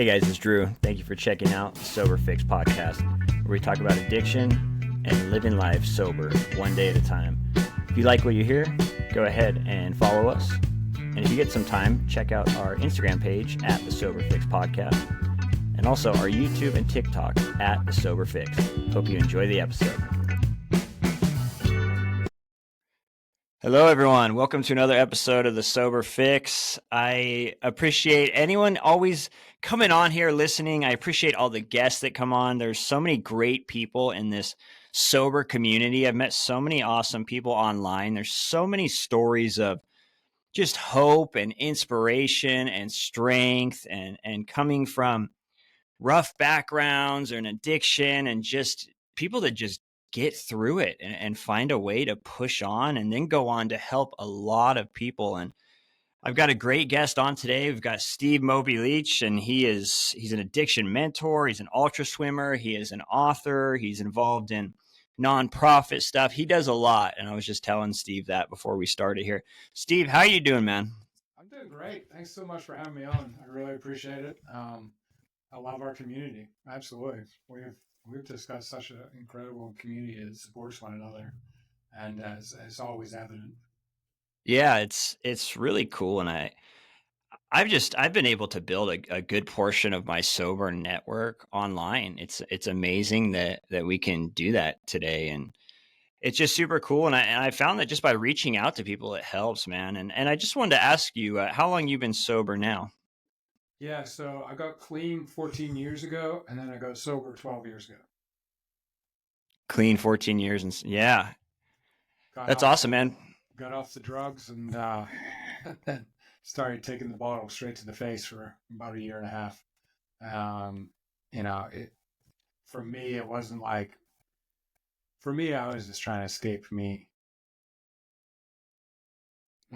Hey guys, it's Drew. Thank you for checking out the Sober Fix podcast, where we talk about addiction and living life sober, one day at a time. If you like what you hear, go ahead and follow us. And if you get some time, check out our Instagram page at the Sober Fix podcast, and also our YouTube and TikTok at the Sober Fix. Hope you enjoy the episode. Hello, everyone. Welcome to another episode of the Sober Fix. I appreciate anyone always coming on here listening. I appreciate all the guests that come on. There's so many great people in this sober community. I've met so many awesome people online. There's so many stories of just hope and inspiration and strength and coming from rough backgrounds or an addiction and just people that just get through it and find a way to push on and then go on to help a lot of people. And I've got a great guest on today. We've got Steve Leitch, and he's an addiction mentor. He's an ultra swimmer. He is an author. He's involved in nonprofit stuff. He does a lot. And I was just telling Steve that before we started here. Steve, how are you doing, man? I'm doing great. Thanks so much for having me on. I really appreciate it. I love our community. Absolutely. We've discussed such an incredible community that supports one another, and as always evident. Yeah, it's really cool, and I've been able to build a good portion of my sober network online. It's amazing that we can do that today, and it's just super cool. And I found that just by reaching out to people, it helps, man. And I just wanted to ask you, how long you've been sober now? Yeah, so I got clean 14 years ago, and then I got sober 12 years ago. Clean 14 years, and yeah, that's awesome, man. Got off the drugs and then started taking the bottle straight to the face for about a year and a half. For me, it wasn't like, for me, I was just trying to escape me.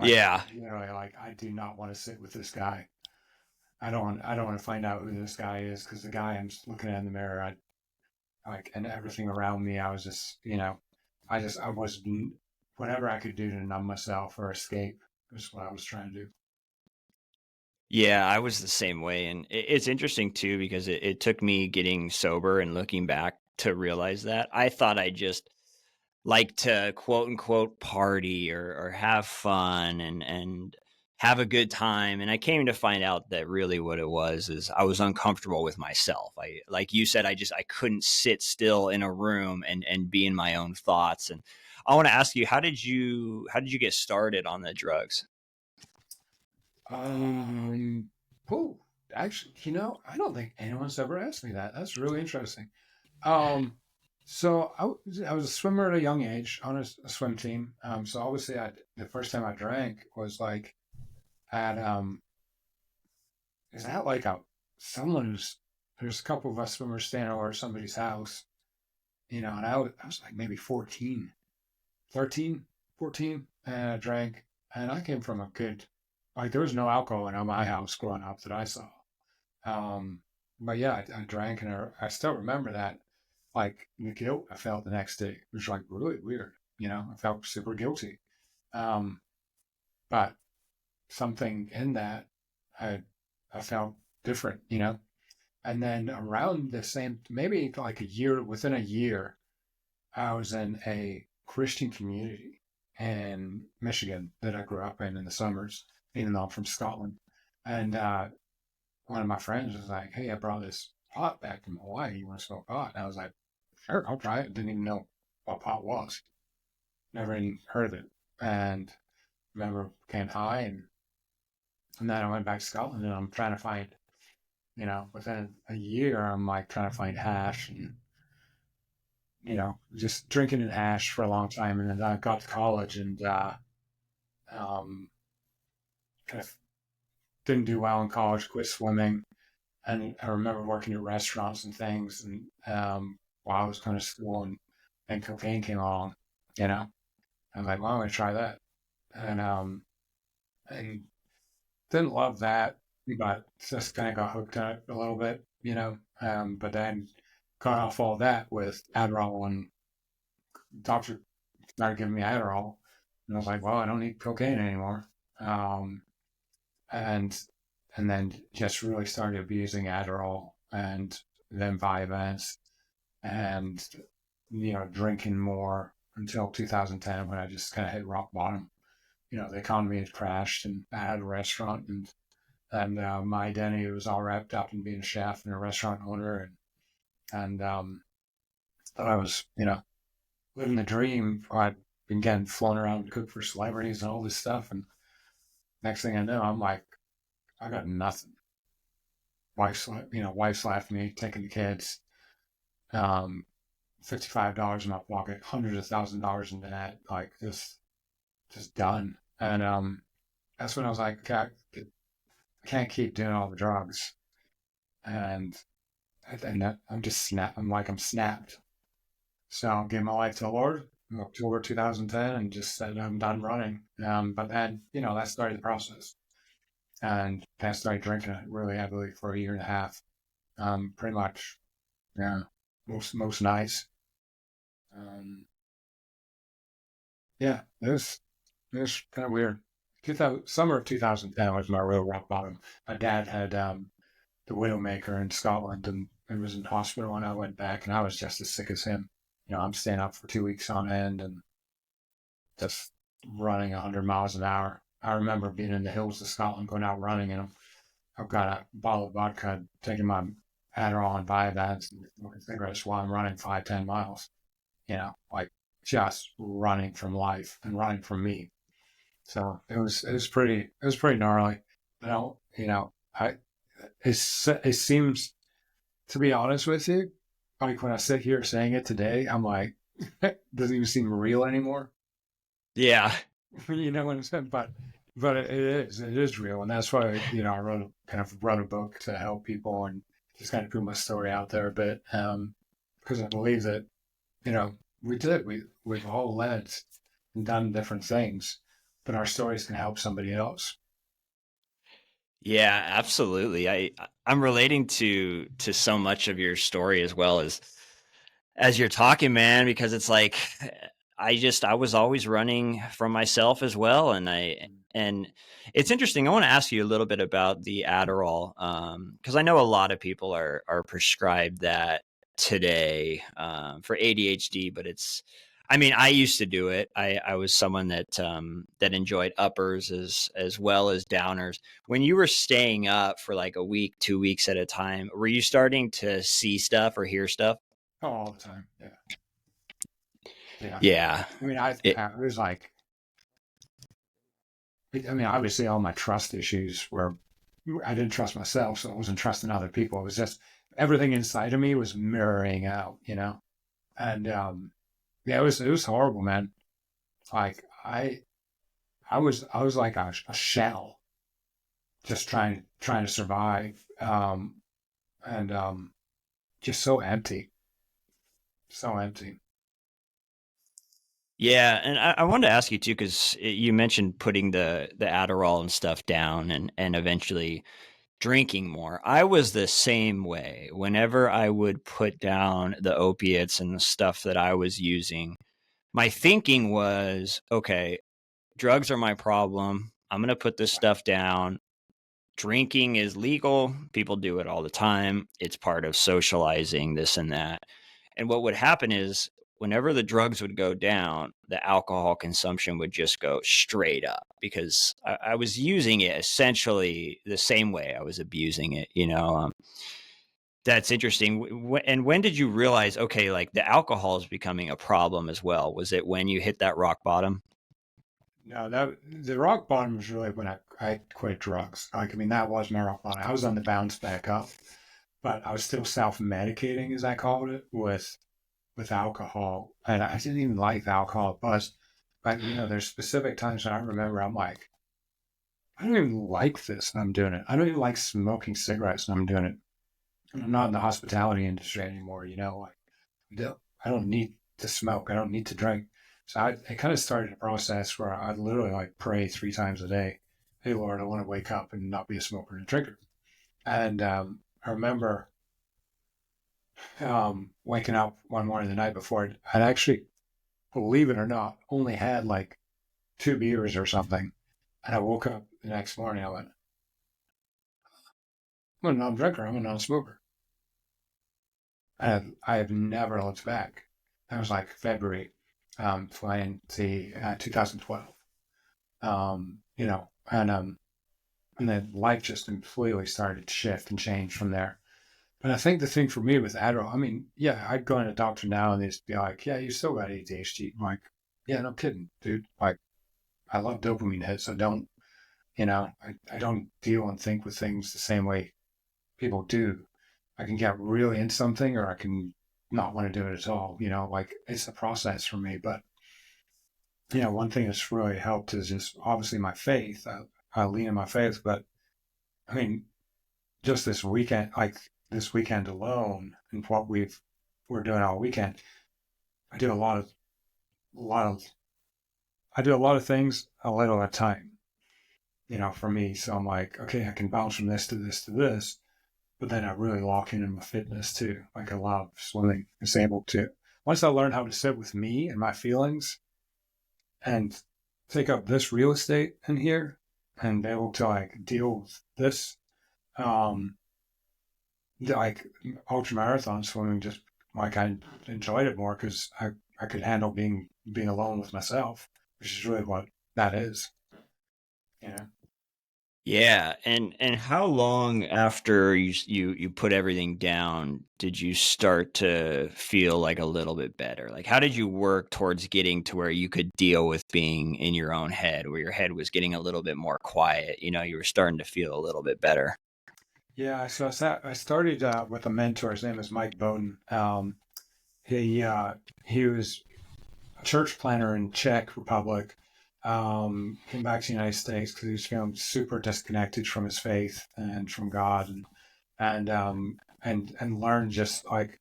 Yeah. I do not want to sit with this guy. I don't want to find out who this guy is, because the guy I'm just looking at in the mirror, and everything around me, I was just, I was, whatever I could do to numb myself or escape was what I was trying to do. Yeah, I was the same way. And it's interesting too, because it took me getting sober and looking back to realize that I thought I just like to quote unquote party or have fun and have a good time. And I came to find out that really what it was is I was uncomfortable with myself. Like you said, I couldn't sit still in a room and be in my own thoughts. And I want to ask you, how did you get started on the drugs? Actually, I don't think anyone's ever asked me that. That's really interesting. So I was a swimmer at a young age on a swim team. So obviously the first time I drank was like at, is that like there's a couple of us swimmers standing over at somebody's house, and I was like maybe 14, 13, 14, and I drank, and I came from a good, like there was no alcohol in my house growing up that I saw. But yeah, I drank, and I still remember that, like the guilt I felt the next day was like really weird. I felt super guilty. But something in that, I felt different, And then around the same, maybe like within a year, I was in a Christian community in Michigan that I grew up in the summers, even though I'm from Scotland. And one of my friends was like, "Hey, I brought this pot back from Hawaii. You want to smoke pot?" And I was like, "Sure, I'll try it." Didn't even know what pot was. Never even heard of it. And remember, became high, and then I went back to Scotland, and I'm trying to find, within a year, I'm like trying to find hash and, just drinking in hash for a long time. And then I got to college and kind of didn't do well in college, quit swimming. And I remember working at restaurants and things. And while I was going to school, and cocaine came along, I was like, well, I'm going to try that. And didn't love that, but just kind of got hooked on it a little bit, but then got off all that with Adderall, and the doctor started giving me Adderall, and I was like, well, I don't need cocaine anymore. And and then just really started abusing Adderall and then Vyvanse and, drinking more until 2010 when I just kind of hit rock bottom. The economy had crashed and I had a restaurant and my identity was all wrapped up in being a chef and a restaurant owner and thought I was, living the dream. I'd been getting flown around to cook for celebrities and all this stuff. And next thing I know, I'm like, I got nothing. Wife's left me, taking the kids, um, $55 in my pocket, hundreds of $1,000s in debt, like just done. And that's when I was like, okay, I can't keep doing all the drugs. And I'm just snapped. I'm snapped. So I gave my life to the Lord in October 2010 and just said, I'm done running. But then, that started the process. And I started drinking it really heavily for a year and a half. Pretty much, yeah, most nights. Um, yeah, it was kind of weird. Summer of 2010 was my real rock bottom. My dad had the Widowmaker in Scotland and was in hospital when I went back, and I was just as sick as him. I'm staying up for 2 weeks on end and just running 100 miles an hour. I remember being in the hills of Scotland, going out running, and I've got a bottle of vodka, taking my Adderall and Vyvanse and smoking cigarettes while I'm running 5, 10 miles. Like just running from life and running from me. So it was pretty gnarly. I it seems, to be honest with you, like when I sit here saying it today, I'm like, it doesn't even seem real anymore. Yeah. You know what I'm saying? But it is real, and that's why I wrote a book to help people and just kind of put my story out there a bit, because I believe that we've all led and done different things, but our stories can help somebody else. Yeah, absolutely. I'm relating to so much of your story as well as you're talking, man, because it's like I was always running from myself as well, and it's interesting. I want to ask you a little bit about the Adderall, because I know a lot of people are prescribed that today, for ADHD, but I mean, I used to do it. I was someone that enjoyed uppers as well as downers. When you were staying up for like a week, 2 weeks at a time, were you starting to see stuff or hear stuff? Oh, all the time. Yeah, yeah. Yeah. I mean, it was like, I mean, obviously, all my trust issues were, I didn't trust myself, so I wasn't trusting other people. It was just everything inside of me was mirroring out. And yeah, it was horrible, man. Like I was like a shell, just trying to survive, and just so empty. Yeah, and I wanted to ask you too, because you mentioned putting the Adderall and stuff down, and eventually drinking more. I was the same way. Whenever I would put down the opiates and the stuff that I was using, my thinking was, okay, drugs are my problem. I'm going to put this stuff down. Drinking is legal. People do it all the time. It's part of socializing, this and that. And what would happen is, whenever the drugs would go down, the alcohol consumption would just go straight up, because I was using it essentially the same way I was abusing it. That's interesting. And when did you realize, okay, like the alcohol is becoming a problem as well? Was it when you hit that rock bottom? No, that the rock bottom was really when I quit drugs. Like, I mean, that was my rock bottom. I was on the bounce back up, but I was still self-medicating, as I called it, with alcohol, and I didn't even like the alcohol but there's specific times when I remember I'm like, I don't even like this, and I'm doing it. I don't even like smoking cigarettes, and I'm doing it. And I'm not in the hospitality industry anymore. Like, I don't need to smoke. I don't need to drink. So I kind of started a process where I literally like pray 3 times a day. Hey Lord, I want to wake up and not be a smoker and a drinker. And I remember waking up one morning the night before. I'd actually, believe it or not, only had like 2 beers or something. And I woke up the next morning. I went, I'm a non-drinker. I'm a non-smoker. I have never looked back. That was like February 2012. You know, and then life just completely started to shift and change from there. But I think the thing for me with Adderall, I mean, yeah, I'd go to a doctor now and they'd be like, yeah, you still got ADHD. I'm like, yeah, no kidding, dude. Like, I love dopamine hits. I don't deal and think with things the same way people do. I can get really into something or I can not want to do it at all. Like it's a process for me. But, one thing that's really helped is just obviously my faith. I lean in my faith. But I mean, just this weekend alone and what we're doing all weekend, I do a lot of, I do a lot of things a little at a time, for me. So I'm like, okay, I can bounce from this to this to this. But then I really lock in my fitness too. Like I love swimming. It's able to, once I learn how to sit with me and my feelings and take up this real estate in here and be able to like deal with this, um, like ultra marathon swimming, just like I enjoyed it more because I could handle being alone with myself, which is really what that is. You know. Yeah, and how long after you put everything down did you start to feel like a little bit better? Like how did you work towards getting to where you could deal with being in your own head, where your head was getting a little bit more quiet, you were starting to feel a little bit better? Yeah, so I started with a mentor. His name is Mike Bowden. He was a church planner in Czech Republic. Came back to the United States because he was feeling super disconnected from his faith and from God, and learned just like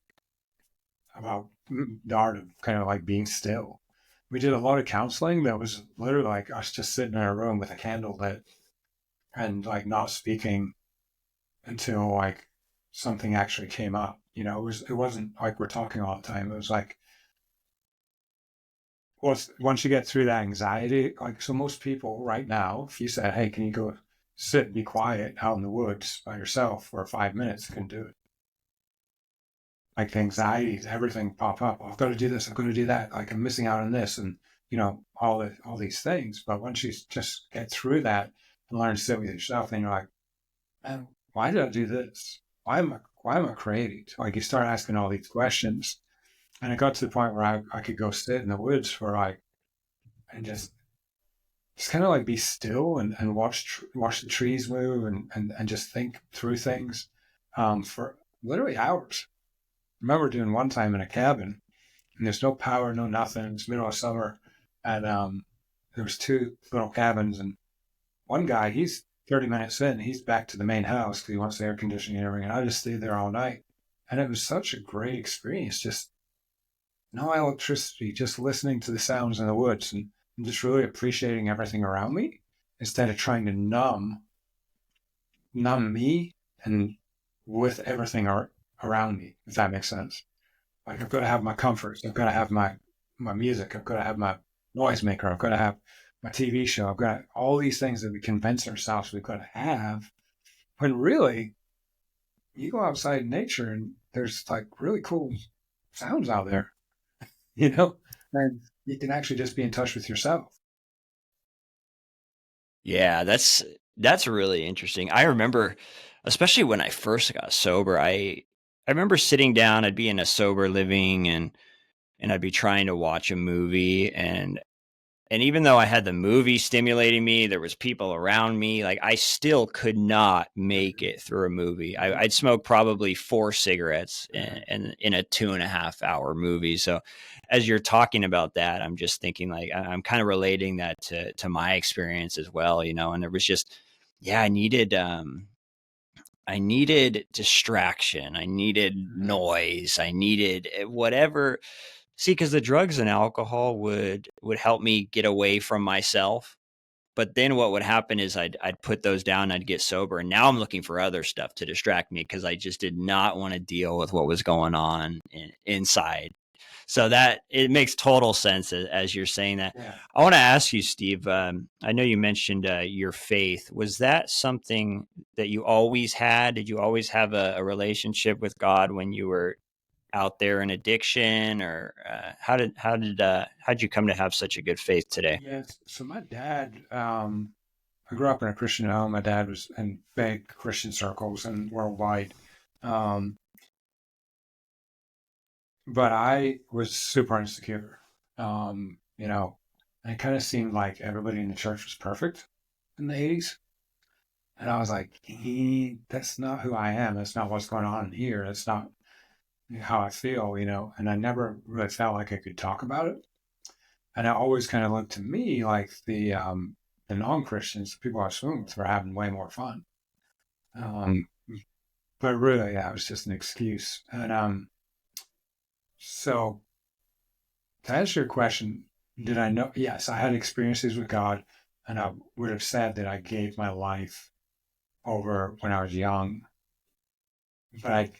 about the art of kind of like being still. We did a lot of counseling that was literally like us just sitting in a room with a candle lit and like not speaking until like something actually came up. It wasn't like we're talking all the time. It was like once you get through that anxiety, like so most people right now, if you said, "Hey, can you go sit and be quiet out in the woods by yourself for 5 minutes?" Can do it. Like the anxieties, everything pop up. Oh, I've got to do this. I've got to do that. Like I'm missing out on this, and all these things. But once you just get through that and learn to sit with yourself, then you're like, man, why did I do this? Why am I creating? Like you start asking all these questions, and it got to the point where I could go sit in the woods for like and just kind of like be still and watch the trees move and just think through things for literally hours. I remember doing one time in a cabin and there's no power, no nothing. It's middle of summer, and there was two little cabins, and one guy he's 30 minutes in, he's back to the main house because he wants the air conditioning and everything. And I just stayed there all night, and it was such a great experience. Just no electricity, just listening to the sounds in the woods and just really appreciating everything around me instead of trying to numb me and with everything around me, if that makes sense. Like I've got to have my comforts, I've got to have my music, I've got to have my noisemaker, I've got to have my TV show, I've got all these things that we convince ourselves we've got to have. When really, you go outside in nature and there's like really cool sounds out there, you know, and you can actually just be in touch with yourself. Yeah, that's really interesting. I remember, especially when I first got sober, I remember sitting down, I'd be in a sober living and I'd be trying to watch a movie and even though I had the movie stimulating me, there was people around me, like I still could not make it through a movie. I'd smoke probably 4 cigarettes in a 2.5 hour movie. So as you're talking about that, I'm just thinking like I'm kind of relating that to my experience as well, and there was just, yeah, I needed distraction. I needed Mm-hmm. noise. I needed whatever. See, because the drugs and alcohol would help me get away from myself. But then what would happen is I'd put those down, I'd get sober, and now I'm looking for other stuff to distract me because I just did not want to deal with what was going on inside. So that it makes total sense as you're saying that. Yeah. I want to ask you, Steve. I know you mentioned your faith. Was that something that you always had? Did you always have a relationship with God when you were out there in addiction, or how did you come to have such a good faith today? Yes. So my dad, I grew up in a Christian home. My dad was in big Christian circles and worldwide. Um, but I was super insecure. You know, and it kind of seemed like everybody in the church was perfect in the 80s. And I was like, that's not who I am. That's not what's going on in here. That's not how I feel, And I never really felt like I could talk about it. And I always kind of looked to me like the non-Christians, the people I was swimming with, were having way more fun. Um, but really, yeah, it was just an excuse. And so to answer your question, did I know? Yes, I had experiences with God, and I would have said that I gave my life over when I was young. But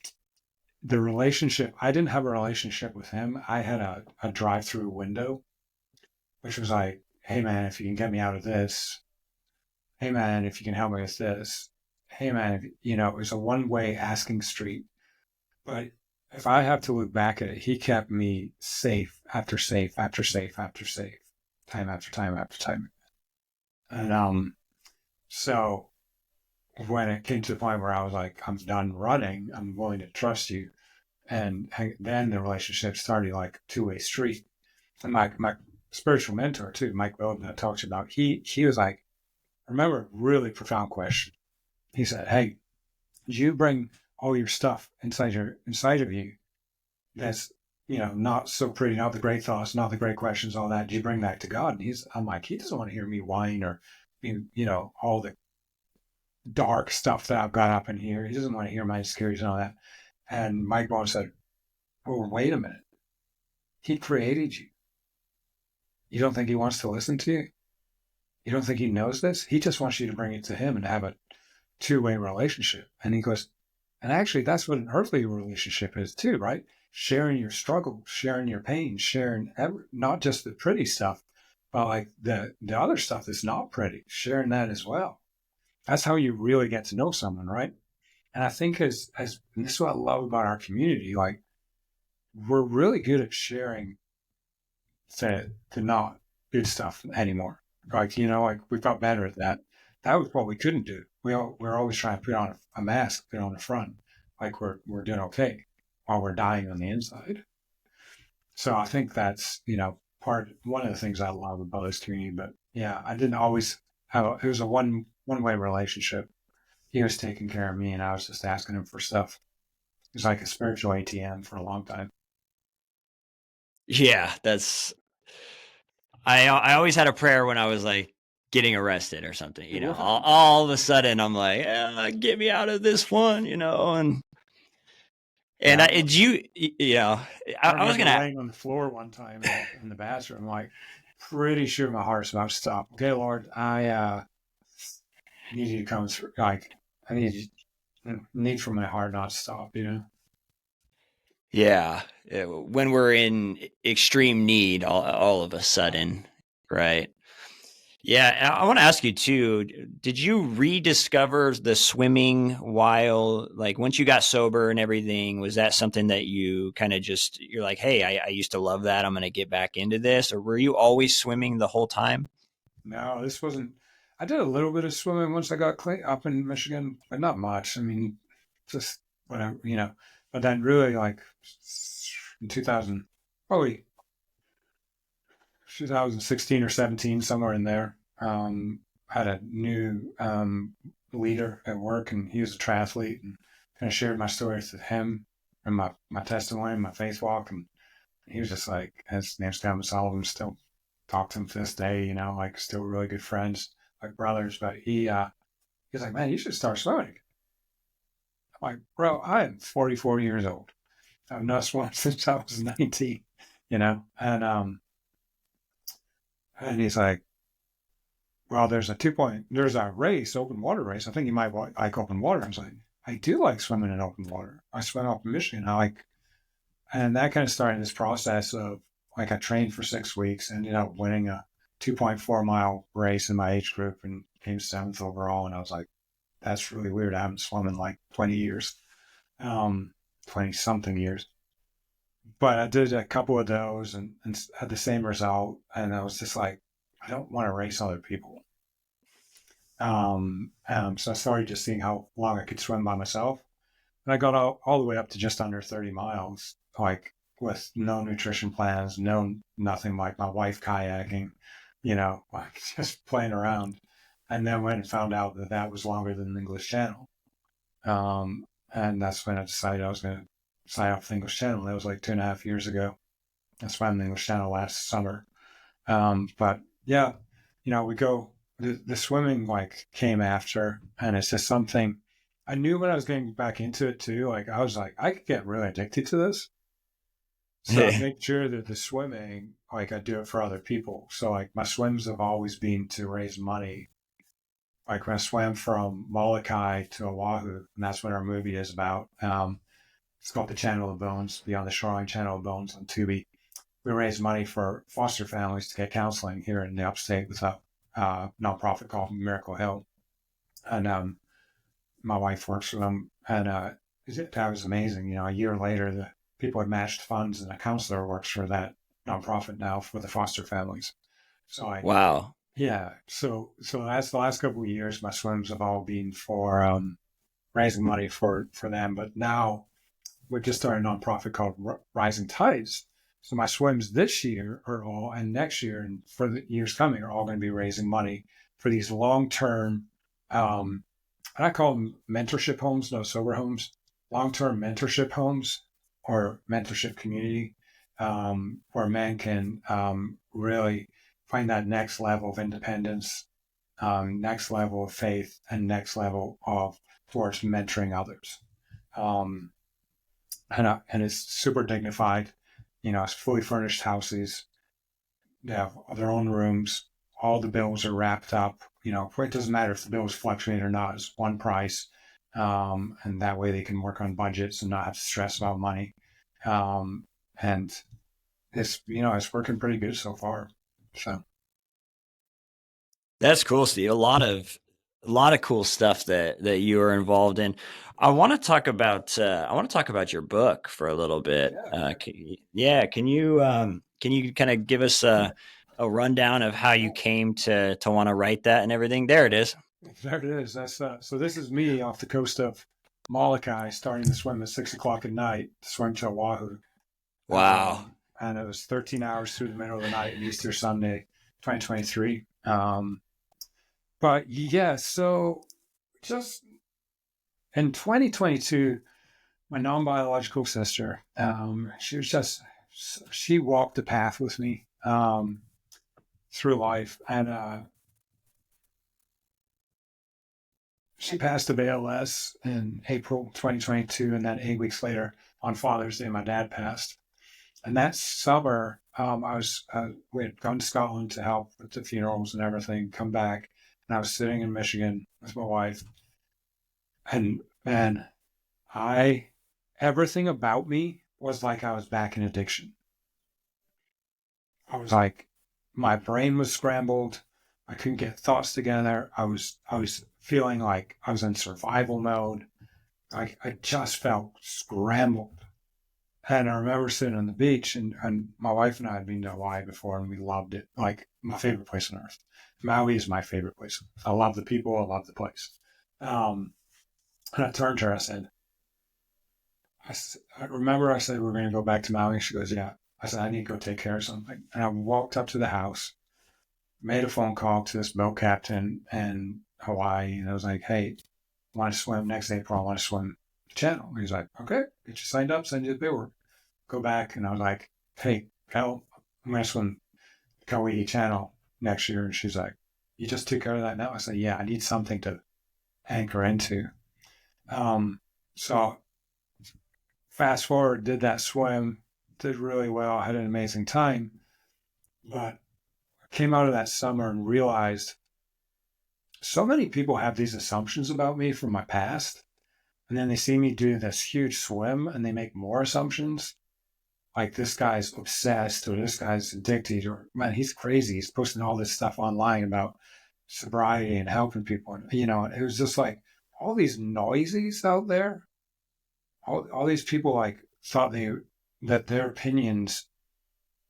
the relationship, I didn't have a relationship with him. I had a drive-through window, which was like, hey man, if you can get me out of this, hey man, if you can help me with this, hey man, it was a one-way asking street. But if I have to look back at it, he kept me safe after safe after safe after safe, time after time after time. And so when it came to the point where I was like, I'm done running, I'm willing to trust you. And then the relationship started like a two-way street. And my spiritual mentor too, Mike Wilden, that talks about, he was like, I remember a really profound question. He said, hey, you bring all your stuff inside of you that's not so pretty, not the great thoughts, not the great questions, all that. Do you bring that to God? And I'm like, he doesn't want to hear me whine or all the dark stuff that I've got up in here. He doesn't want to hear my insecurities and all that. And Mike Bowen said, well, wait a minute. He created you. You don't think he wants to listen to you? You don't think he knows this? He just wants you to bring it to him and have a two-way relationship. And he goes, and actually, that's what an earthly relationship is too, right? Sharing your struggle, sharing your pain, sharing not just the pretty stuff, but like the other stuff that's not pretty, sharing that as well. That's how you really get to know someone, right? And I think and this is what I love about our community, like we're really good at sharing the not good stuff anymore. Like, like we got better at that. That was what we couldn't do. We're always trying to put on a mask, put on the front, like we're doing okay while we're dying on the inside. So I think that's, one of the things I love about this community. But yeah, I didn't always it was a one-way relationship. He was taking care of me and I was just asking him for stuff. It was like a spiritual ATM for a long time. Yeah, I always had a prayer when I was like getting arrested or something. Right. All of a sudden I'm like, get me out of this one, and Yeah. I, did you, I I was remember gonna, laying on the floor one time in the bathroom, like pretty sure my heart's about to stop. Okay, Lord, I need you to come through. Like I need for my heart not to stop. yeah, when we're in extreme need, all of a sudden, right? Yeah, I want to ask you too. Did you rediscover the swimming while, like, once you got sober and everything? Was that something that you kind of you're like, hey, I used to love that. I'm going to get back into this, or were you always swimming the whole time? No, this wasn't. I did a little bit of swimming once I got clean up in Michigan, but not much. I mean, just whatever. But then really, like in 2000, probably 2016 or 17, somewhere in there, had a new leader at work, and he was a triathlete, and kind of shared my stories with him and my testimony, my faith walk, and he was just like, his name's Kevin Sullivan, still talk to him to this day, like still really good friends, like brothers. But he's like, man, you should start swimming. I'm like, bro, I am 44 years old. I've not swum since I was 19, and he's like, well, there's a race, open water race. I think you might like open water. I was like, I do like swimming in open water. I swim up in Michigan. And that kind of started this process of like I trained for 6 weeks, ended up winning a 2.4 mile race in my age group and came seventh overall. And I was like, that's really weird. I haven't swum in like 20 years, 20 something years. But I did a couple of those and had the same result. And I was just like, I don't want to race other people. So I started just seeing how long I could swim by myself. And I got all the way up to just under 30 miles, like with no nutrition plans, no nothing, like my wife kayaking, like just playing around. And then went and found out that that was longer than the English Channel. And that's when I decided I was going to sign up for the English Channel. That was like 2.5 years ago. I swam the English Channel last summer. But yeah, we go, the swimming like came after, and it's just something I knew when I was getting back into it too. Like I was like, I could get really addicted to this. So I make sure that the swimming, like I do it for other people. So like my swims have always been to raise money. Like when I swam from Molokai to Oahu, and that's what our movie is about. It's called The Channel of Bones, Beyond the Shoreline Channel of Bones on Tubi. We raise money for foster families to get counseling here in the upstate with a nonprofit called Miracle Hill. And my wife works for them. And that was amazing. A year later, the people had matched funds, and a counselor works for that nonprofit now for the foster families. So Wow. yeah. So that's the last couple of years. My swims have all been for raising money for them. But now we've just started a nonprofit called Rising Tides. So my swims this year are all, and next year and for the years coming, are all going to be raising money for these long-term, and I call them mentorship homes, no sober homes, long-term mentorship homes or mentorship community, where men can really find that next level of independence, next level of faith, and next level of towards mentoring others. Um, and it's super dignified. It's fully furnished houses. They have their own rooms. All the bills are wrapped up. It doesn't matter if the bills fluctuate or not. It's one price, and that way they can work on budgets and not have to stress about money. And it's working pretty good so far. So That's cool, Steve. A lot of cool stuff that you are involved in. I want to talk about your book for a little bit. yeah, Yeah, can you kind of give us a rundown of how you came to want to write that and everything? There it is. there it is. That's so. This is me off the coast of Molokai, starting to swim at 6 o'clock at night to swim to Oahu. Wow. And it was 13 hours through the middle of the night, Easter Sunday, 2023. But yeah, so just in 2022, my non-biological sister, she walked the path with me through life, and she passed of ALS in April 2022, and then 8 weeks later, on Father's Day, my dad passed. And that summer, we had gone to Scotland to help with the funerals and everything, come back, and I was sitting in Michigan with my wife, and man, I everything about me was like I was back in addiction. I was like, my brain was scrambled. I couldn't get thoughts together. I was feeling like I was in survival mode. I just felt scrambled. And I remember sitting on the beach, and my wife and I had been to Hawaii before, and we loved it. Like, my favorite place on earth. Maui is my favorite place. I love the people. I love the place. And I turned to her. I remember I said, we're going to go back to Maui. She goes, yeah. I said, I need to go take care of something. And I walked up to the house, made a phone call to this boat captain in Hawaii. And I was like, hey, I want to swim next April. I want to swim the channel. And he's like, okay, get you signed up, send you the paperwork. Go back. And I was like, hey, Cal, I'm going to swim the Kauai Channel next year. And she's like, you just took care of that now? I said, yeah, I need something to anchor into. So fast forward, did that swim, did really well, had an amazing time. But I came out of that summer and realized so many people have these assumptions about me from my past. And then they see me do this huge swim and they make more assumptions. like this guy's obsessed or this guy's addicted or man, he's crazy. He's posting all this stuff online about sobriety and helping people. And, it was just like all these noises out there. All these people like thought that their opinions,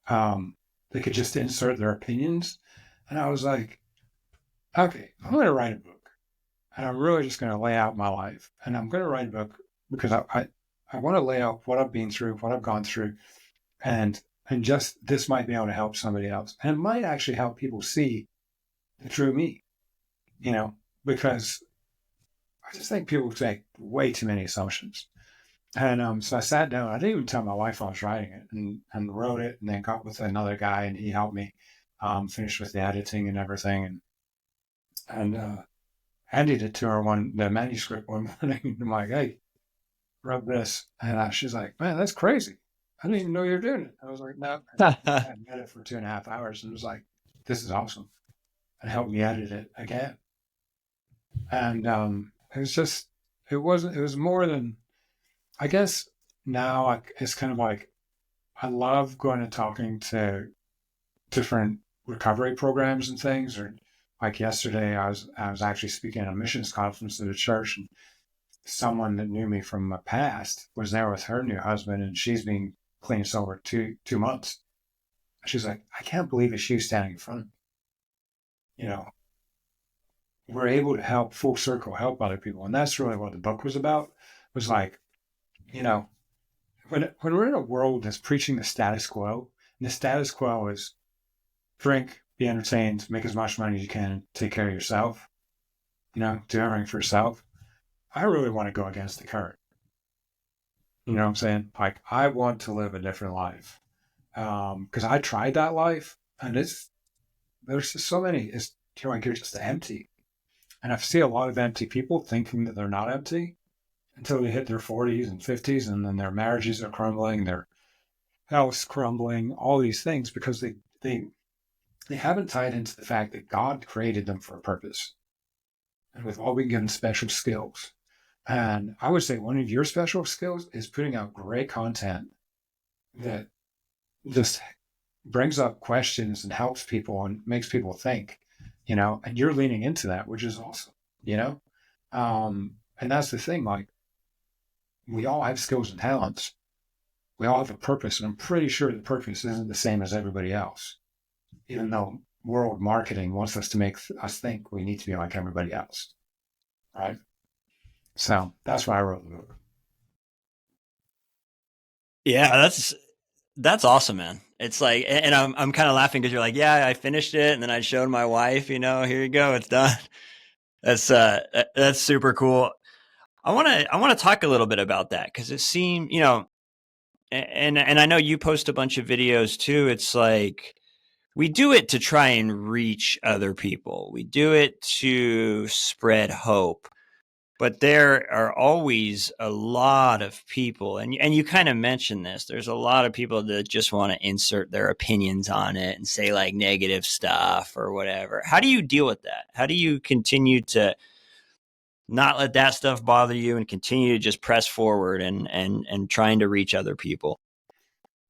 they could just insert their opinions. And I was like, okay, I'm going to write a book and I'm really just going to lay out my life. And I'm going to write a book because I want to lay out what I've been through, what I've gone through, and just this might be able to help somebody else, and it might actually help people see the true me, because I just think people make way too many assumptions. And so I sat down. I didn't even tell my wife I was writing it, and wrote it, and then got with another guy, and he helped me finish with the editing and everything, and handed it to her the manuscript one morning. I'm like, hey, wrote this, and she's like, man, that's crazy. I didn't even know you were doing it. I was like, no. I read it for 2.5 hours and was like, this is awesome. And helped me edit it again. And it was more than, I guess now it's kind of like, I love going and talking to different recovery programs and things. Or like yesterday, I was actually speaking at a missions conference at a church, and someone that knew me from my past was there with her new husband, and she's been clean and sober 2 months. She's like, I can't believe it. She was standing in front of me. We're able to help full circle, help other people. And that's really what the book was about. It was like, when we're in a world that's preaching the status quo, and the status quo is drink, be entertained, make as much money as you can, take care of yourself, do everything for yourself. I really want to go against the current. You know what I'm saying? Like, I want to live a different life. Because I tried that life, and there's just so many, you're just empty. And I see a lot of empty people thinking that they're not empty until they hit their 40s and 50s, and then their marriages are crumbling, their health's crumbling, all these things, because they haven't tied into the fact that God created them for a purpose. And we've all been given special skills. And I would say one of your special skills is putting out great content that just brings up questions and helps people and makes people think, and you're leaning into that, which is awesome, and that's the thing, like, we all have skills and talents. We all have a purpose, and I'm pretty sure the purpose isn't the same as everybody else, even though world marketing wants us to make us think we need to be like everybody else, right? So that's why I wrote the book. Yeah, that's awesome, man. It's like, and I'm kind of laughing because you're like, yeah, I finished it, and then I showed my wife, here you go, it's done. That's super cool. I want to talk a little bit about that because it seemed, and I know you post a bunch of videos too. It's like we do it to try and reach other people. We do it to spread hope. But there are always a lot of people, and you kind of mentioned this. There's a lot of people that just want to insert their opinions on it and say like negative stuff or whatever. How do you deal with that? How do you continue to not let that stuff bother you and continue to just press forward and trying to reach other people?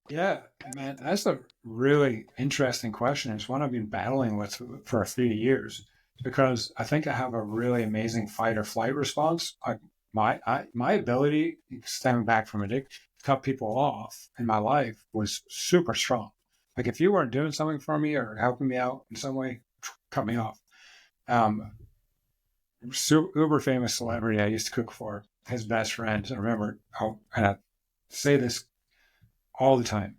Yeah, man, that's a really interesting question. It's one I've been battling with for a few years because I think I have a really amazing fight or flight response. My ability, stemming back from addiction, to cut people off in my life was super strong. Like, if you weren't doing something for me or helping me out in some way, cut me off. Uber famous celebrity I used to cook for, his best friend. I remember, and I say this all the time.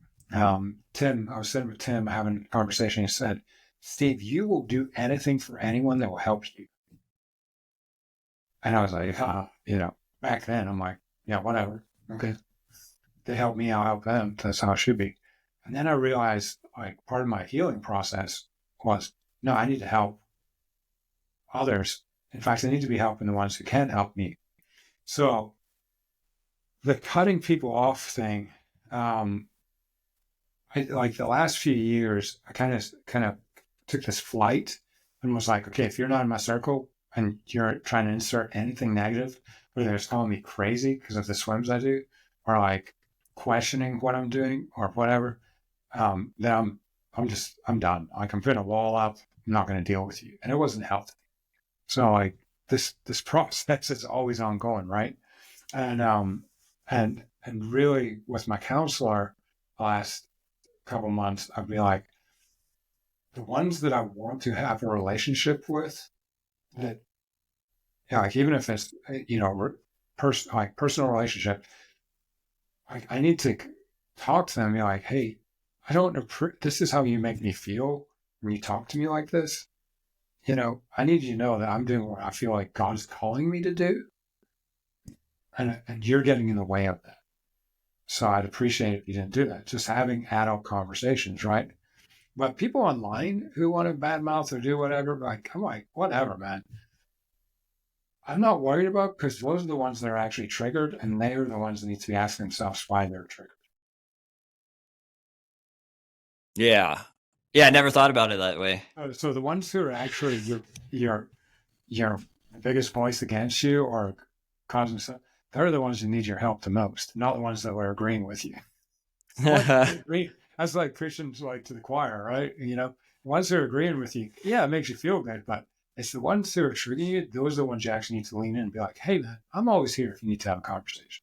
Tim, I was sitting with Tim having a conversation. He said, Steve, you will do anything for anyone that will help you. And I was like, back then I'm like, yeah, whatever. Okay. They help me, I'll help them. That's how it should be. And then I realized, like, part of my healing process was, no, I need to help others. In fact, I need to be helping the ones who can help me. So the cutting people off thing, like the last few years, I kind of took this flight and was like, okay, if you're not in my circle and you're trying to insert anything negative, whether it's calling me crazy because of the swims I do, or like questioning what I'm doing or whatever, then I'm done. Like I'm putting a wall up. I'm not going to deal with you. And it wasn't healthy. So like this process is always ongoing, right? And and really with my counselor the last couple months, I'd be like, the ones that I want to have a relationship with, that yeah, like even if it's like personal relationship, like I need to talk to them. You're like, hey, I don't. This is how you make me feel when you talk to me like this. I need you to know that I'm doing what I feel like God is calling me to do, and you're getting in the way of that. So I'd appreciate it if you didn't do that. Just having adult conversations, right? But people online who want to badmouth or do whatever, like I'm like, whatever, man. I'm not worried about because those are the ones that are actually triggered, and they are the ones that need to be asking themselves why they're triggered. Yeah. Yeah, I never thought about it that way. So the ones who are actually your your biggest voice against you or causing stuff, they're the ones who need your help the most, not the ones that were agreeing with you. That's like Christians like to the choir, right? The ones who are agreeing with you, yeah, it makes you feel good, but it's the ones who are triggering you, those are the ones you actually need to lean in and be like, hey man, I'm always here if you need to have a conversation.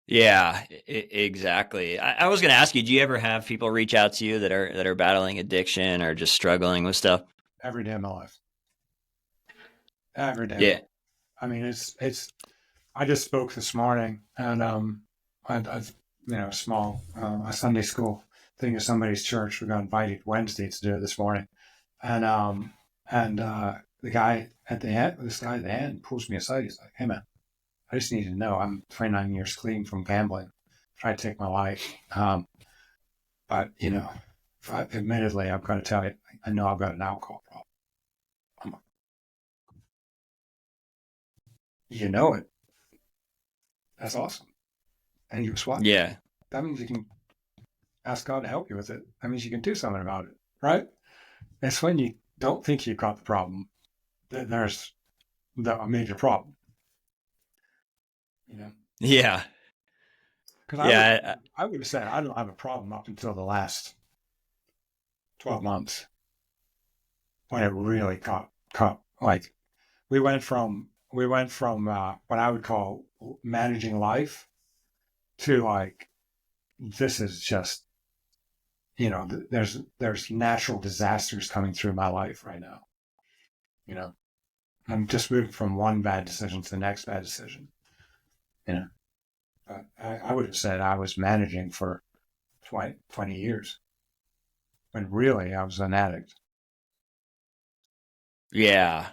Yeah, exactly. I was going to ask you, do you ever have people reach out to you that are battling addiction or just struggling with stuff? Every day of my life. Every day of my Yeah. life. I mean, it's I just spoke this morning, and I small a Sunday school thing at somebody's church. We got invited Wednesday to do it this morning, and the guy at the end, this guy at the end, pulls me aside. He's like, "Hey man, I just need you to know I'm 29 years clean from gambling. Tried to take my life, but admittedly, I've got to tell you, I know I've got an alcohol problem. I'm like, you know it. That's awesome." And he goes, "What? Yeah. That means you can ask God to help you with it. That means you can do something about it, right?" It's when you don't think you've got the problem that there's a major problem, you know. Yeah. Because Yeah. I would have said I don't have a problem up until the last 12 months when it really caught like we went from what I would call managing life to like this is just there's natural disasters coming through my life right now. You know, I'm just moving from one bad decision to the next bad decision. You know, I would have said I was managing for 20 years when really I was an addict. Yeah.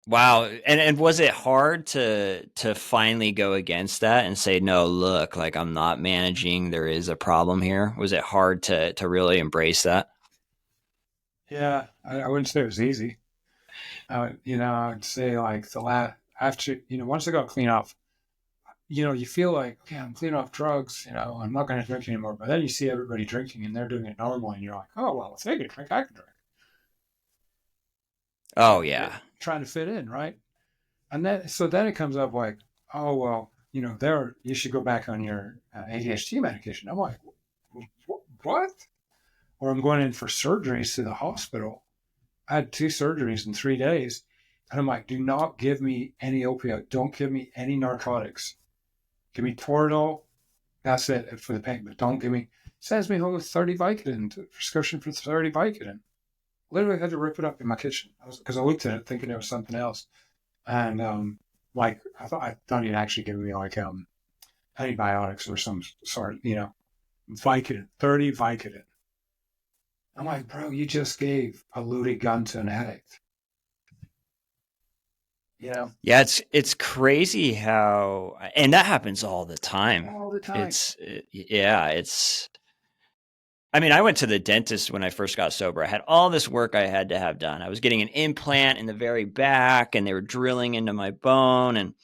Wow. And was it hard to finally go against that and say, no, look, like I'm not managing, there is a problem here? Was it hard to really embrace that? Yeah, I wouldn't say it was easy. I'd say like the last after once I got clean off, you feel like, okay, I'm clean off drugs, I'm not going to drink anymore. But then you see everybody drinking and they're doing it normally, and you're like, oh well, if they can drink, I can drink. Oh Yeah. yeah. Trying to fit in, right? And then it comes up like, oh well, there you should go back on your ADHD medication. I'm like, what? Or I'm going in for surgeries to the hospital. I had 2 surgeries in 3 days, and I'm like, do not give me any opioid. Don't give me any narcotics. Give me Toradol. That's it for the pain, but don't give me. Sends me home with 30 Vicodin, prescription for 30 Vicodin. Literally had to rip it up in my kitchen because I looked at it thinking it was something else. And like I thought he'd actually give me like antibiotics or some sort, Vicodin, 30 Vicodin. I'm like, bro, you just gave a loaded gun to an addict. Yeah, it's crazy how, and that happens all the time. All the time. Yeah, I mean, I went to the dentist when I first got sober. I had all this work I had to have done. I was getting an implant in the very back, and they were drilling into my bone, and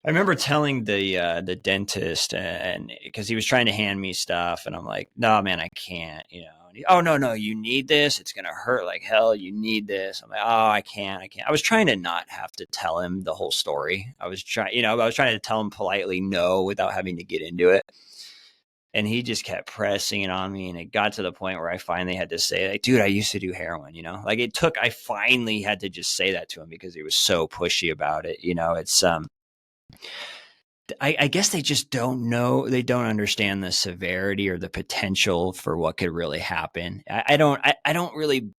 I remember telling the dentist, and because he was trying to hand me stuff, and I'm like, no, man, I can't, you know. And oh no, you need this. It's gonna hurt like hell. You need this. I'm like, oh, I can't. I was trying to not have to tell him the whole story. I was trying, I was trying to tell him politely no without having to get into it. And he just kept pressing it on me, and it got to the point where I finally had to say, like, dude, I used to do heroin, like I finally had to just say that to him because he was so pushy about it. It's I guess they just don't know. They don't understand the severity or the potential for what could really happen. I don't really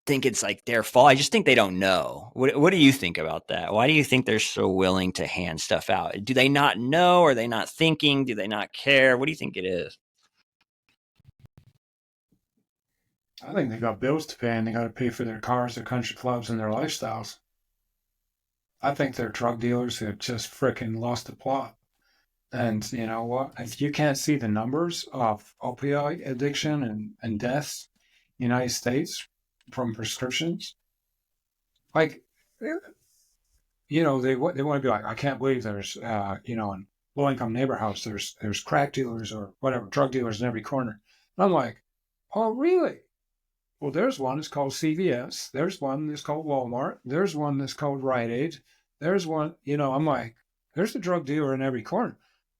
think it's like their fault. I just think they don't know. What do you think about that? Why do you think they're so willing to hand stuff out? Do they not know? Are they not thinking? Do they not care? What do you think it is? I think they got bills to pay and they got to pay for their cars, their country clubs, and their lifestyles. I think they're drug dealers who have just fricking lost the plot. And you know what? If you can't see the numbers of opioid addiction and deaths in the United States from prescriptions, like, they want to be like, I can't believe there's, in low income neighborhoods, there's crack dealers or whatever, drug dealers in every corner. And I'm like, oh, really? Well, there's one that's called CVS. There's one that's called Walmart. There's one that's called Rite Aid. There's one, I'm like, there's a drug dealer in every corner.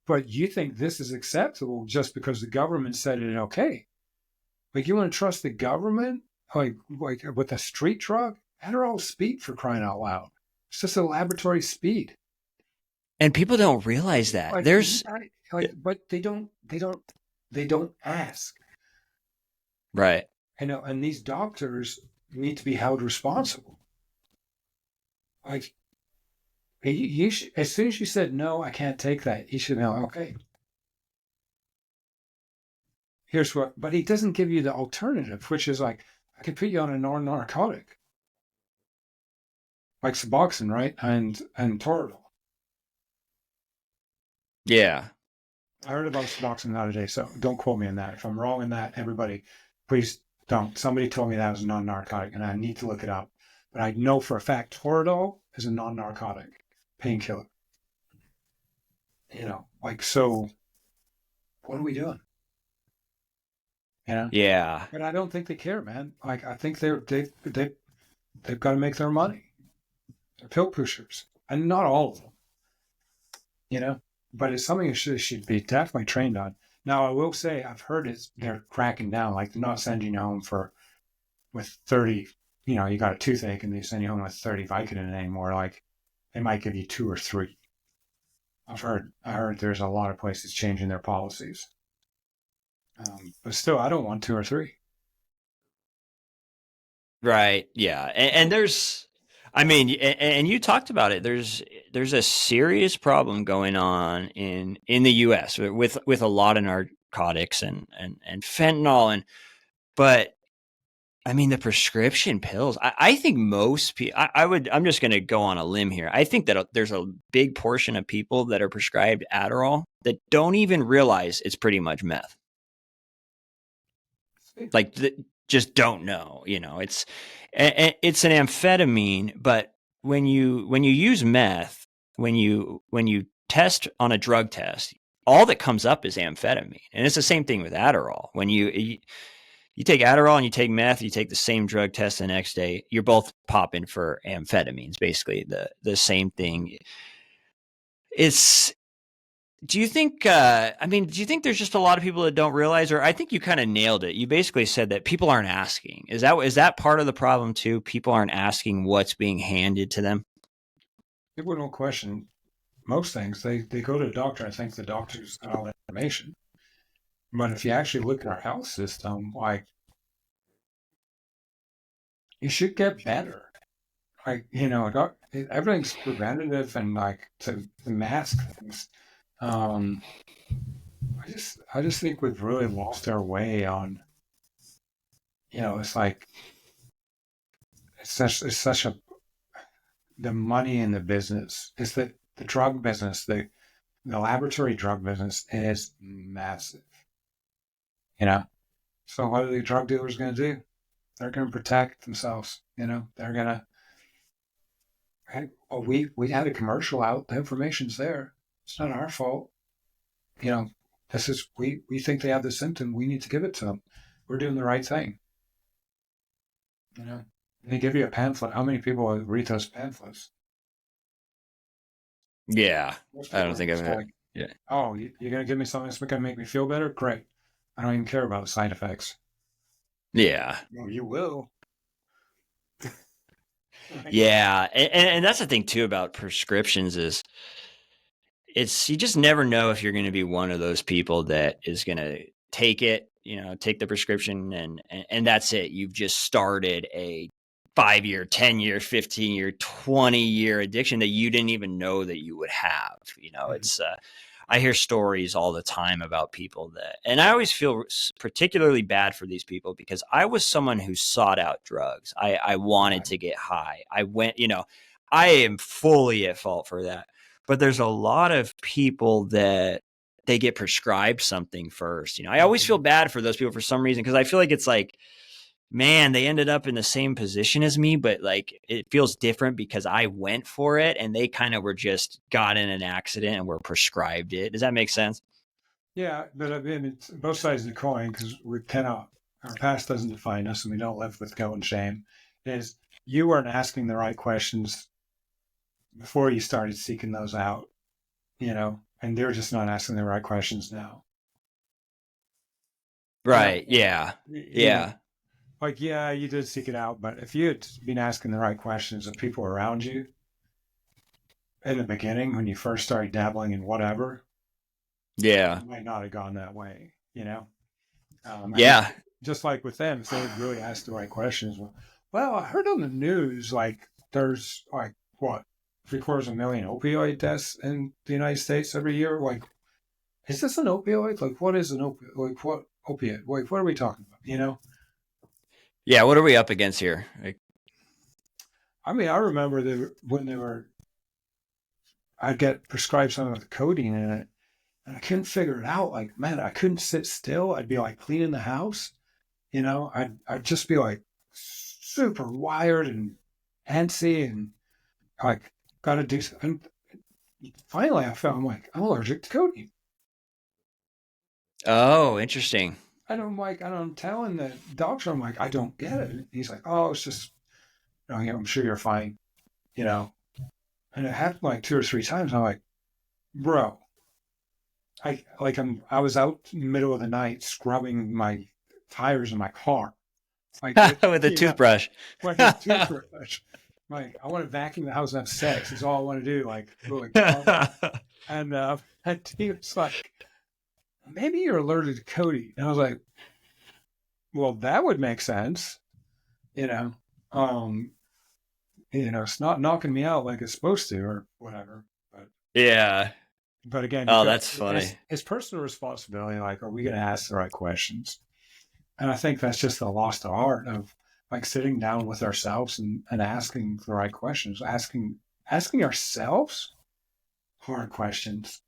But you think this is acceptable just because the government said it okay? Like, you want to trust the government? Like with a street drug? Adderall speed, for crying out loud. It's just a laboratory speed. And people don't realize that. Like, but they don't ask. Right. And these doctors need to be held responsible. Like, you should, as soon as you said no, I can't take that, you should know. Okay, here's what. But he doesn't give you the alternative, which is like, I can put you on a non-narcotic, like Suboxone, right, and Toradol. Yeah. I heard about Suboxone the other day, so don't quote me on that. If I'm wrong in that, everybody, please don't. Somebody told me that was a non-narcotic, and I need to look it up. But I know for a fact Toradol is a non-narcotic painkiller. So what are we doing? Yeah. But I don't think they care, man. Like, I think they've got to make their money. They're pill pushers, and not all of them, But it's something that should be definitely trained on. Now, I will say, I've heard they're cracking down. Like, they're not sending you home with 30. You got a toothache, and they send you home with 30 Vicodin anymore. Like, they might give you 2 or 3. I heard there's a lot of places changing their policies. But still, I don't want 2 or 3. Right. Yeah. And there's, I mean, and you talked about it. There's a serious problem going on in the U.S. with a lot of narcotics and fentanyl but I mean the prescription pills. I think most people. I'm just going to go on a limb here. I think that there's a big portion of people that are prescribed Adderall that don't even realize it's pretty much meth. Like just don't know. It's an amphetamine, but when you use meth, when you test on a drug test, all that comes up is amphetamine, and it's the same thing with Adderall. When you take Adderall and you take meth, you take the same drug test the next day, you're both popping for amphetamines, basically the same thing. It's Do you think? Do you think there's just a lot of people that don't realize, or I think you kind of nailed it. You basically said that people aren't asking. Is that part of the problem too? People aren't asking what's being handed to them. People don't question most things. They go to the doctor and think the doctor's got all the information. But if you actually look at our health system, like, it should get better. Like, everything's preventative and like to mask things. Um, I just think we've really lost our way on. It's like it's such a the money in the business. It's the drug business, the laboratory drug business is massive. So what are the drug dealers going to do? They're going to protect themselves. They're going to Hey, well, we had a commercial out. The information's there. It's not our fault. You know, this is we think they have the symptom. We need to give it to them. We're doing the right thing. You know, they give you a pamphlet. How many people read those pamphlets? Yeah. Most I people don't are think I've just heard. like, Yeah. "Oh, you're gonna give me something that's gonna make me feel better? Great. I don't even care about the side effects." Yeah. No, you will. Right. Yeah. And that's the thing too about prescriptions is it's you just never know if you're going to be one of those people that is going to take it, take the prescription and that's it. You've just started a 5 year, 10 year, 15 year, 20 year addiction that you didn't even know that you would have. Mhm. It's I hear stories all the time about people and I always feel particularly bad for these people because I was someone who sought out drugs. I wanted Right. to get high. I am fully at fault for that. But there's a lot of people that they get prescribed something first. I always feel Mhm. bad for those people for some reason because I feel like it's like, man, they ended up in the same position as me, but like it feels different because I went for it and they kind of were just got in an accident and were prescribed it. Does that make sense? Yeah, but I mean, it's both sides of the coin because we cannot, our past doesn't define us and we don't live with guilt and shame. Is you weren't asking the right questions before you started seeking those out, and they're just not asking the right questions now. Right. And, Yeah. Yeah. like, yeah, you did seek it out, but if you had been asking the right questions of people around you in the beginning when you first started dabbling in whatever, Yeah. it might not have gone that way, and Yeah. just like with them, if they had really asked the right questions, well, I heard on the news like there's like what 750,000 opioid deaths in the United States every year. Like, is this an opioid? Like, what is an opioid? Like, what opiate? Like, what are we talking about? Yeah. What are we up against here? Like, I mean, I remember when they were, I'd get prescribed something with codeine in it, and I couldn't figure it out. Like, man, I couldn't sit still. I'd be like cleaning the house. I'd just be like super wired and antsy and like gotta do something. And finally, I'm like, I'm allergic to codeine. oh, interesting. And I'm telling the doctor, I'm like, I don't get it. He's like, oh, it's just, I'm sure you're fine, you know. And it happened like two or three times. I'm like, bro, I was out in the middle of the night scrubbing my tires in my car, like with With a toothbrush. like a toothbrush. Like I want to vacuum the house and have sex. Is all I want to do. Like really, and he was like, maybe you're allergic to codeine. And I was like, well, that would make sense. You know, um, it's not knocking me out like it's supposed to or whatever. yeah. But again, Oh, that's funny. it's personal responsibility. Like, are we going to ask the right questions? And I think that's just the lost art of like sitting down with ourselves and asking the right questions, asking ourselves hard questions.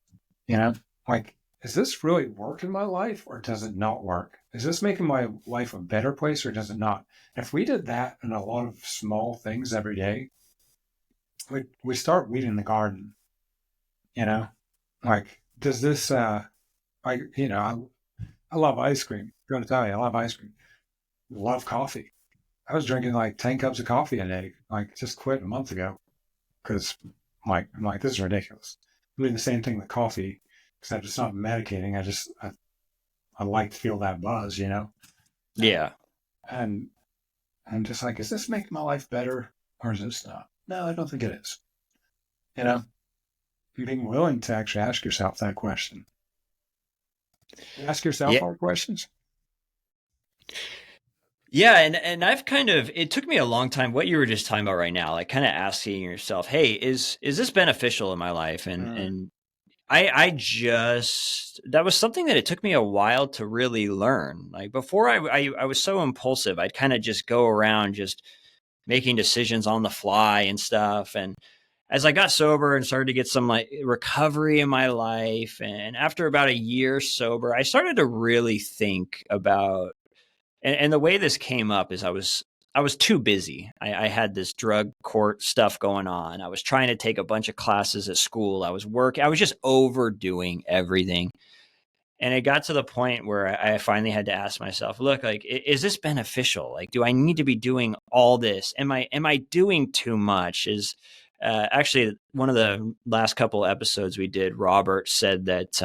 You know, like, is this really work in my life or does it not work? Is this making my life a better place or does it not? If we did that in a lot of small things every day, we start weeding the garden, you know? Like, does this I love ice cream. I'm going to tell you, I love ice cream. Love coffee. I was drinking like 10 cups of coffee a day, like just quit a month ago because I'm like, this is ridiculous. I'm doing the same thing with coffee, except it's not medicating. I like to feel that buzz, And, Yeah. and I'm just like, is this making my life better or is this not? No, I don't think it is. You know, being willing to actually ask yourself that question. Ask yourself Yeah. hard questions. Yeah, and I've kind of it took me a long time what you were just talking about right now, like kind of asking yourself, "Hey, is this beneficial in my life?" Mm, And I just that was something that it took me a while to really learn. Like before I was so impulsive. I'd kind of just go around just making decisions on the fly and stuff. And as I got sober and started to get some like recovery in my life, and after about a year sober, I started to really think about and the way this came up is too busy. I had this drug court stuff going on. I was trying to take a bunch of classes at school. I was just overdoing everything. And it got to the point where I finally had to ask myself, look, like, is this beneficial? Like, do I need to be doing all this? Am I doing too much? Is actually one of the last couple episodes we did, Robert said that